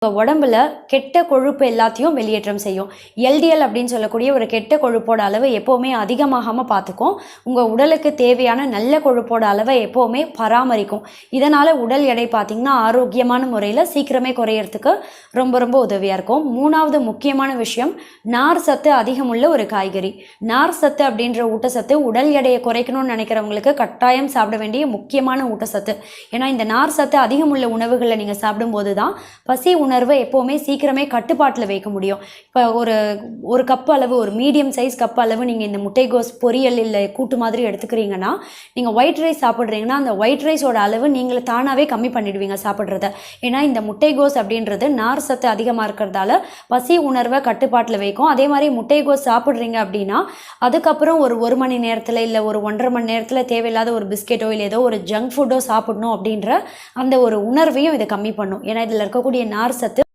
உங்கள் உடம்புல கெட்ட கொழுப்பு எல்லாத்தையும் வெளியேற்றம் செய்யும். எல்டிஎல் அப்படின்னு சொல்லக்கூடிய ஒரு கெட்ட கொழுப்போட அளவு எப்போவுமே அதிகமாகாமல் பார்த்துக்கும். உங்கள் உடலுக்கு தேவையான நல்ல கொழுப்போட அளவை எப்போவுமே பராமரிக்கும். இதனால் உடல் எடை பார்த்திங்கன்னா ஆரோக்கியமான முறையில் சீக்கிரமே குறையிறதுக்கு ரொம்ப ரொம்ப உதவியாக இருக்கும். 3வது முக்கியமான விஷயம், நார் சத்து அதிகமுள்ள ஒரு காய்கறி. நார் சத்து அப்படின்ற ஊட்டச்சத்து உடல் எடையை குறைக்கணும்னு நினைக்கிறவங்களுக்கு கட்டாயம் சாப்பிட வேண்டிய முக்கியமான ஊட்டச்சத்து. ஏன்னா இந்த நார் சத்து அதிகமுள்ள உணவுகளை நீங்கள் சாப்பிடும்போது தான் பசி உணர்வை எப்போவுமே சீக்கிரமே கட்டுப்பாட்டில் வைக்க முடியும். இப்போ ஒரு கப் அளவு, ஒரு மீடியம் சைஸ் கப் அளவு நீங்கள் இந்த முட்டைகோஸ் பொரியல் இல்லை கூட்டு மாதிரி எடுத்துக்கிறீங்கன்னா, நீங்கள் ஒயிட் ரைஸ் சாப்பிட்றீங்கன்னா அந்த ஒயிட் ரைஸோட அளவு நீங்கள் தானாகவே கம்மி பண்ணிடுவீங்க சாப்பிட்றத. ஏன்னா இந்த முட்டைகோஸ் அப்படின்றது நார் சத்து அதிகமாக இருக்கிறதால பசி உணர்வை கட்டுப்பாட்டில் வைக்கும். அதே மாதிரி முட்டைகோஸ் சாப்பிட்றீங்க அப்படின்னா அதுக்கப்புறம் ஒரு மணி நேரத்தில் இல்லை ஒரு 1.5 மணி நேரத்தில் தேவையில்லாத ஒரு பிஸ்கெட்டோ இல்லை ஏதோ ஒரு ஜங்க் ஃபுட்டோ சாப்பிடணும் அப்படின்ற அந்த ஒரு உணர்வையும் இதை கம்மி பண்ணும். ஏன்னா இதில் இருக்கக்கூடிய நார் சத்து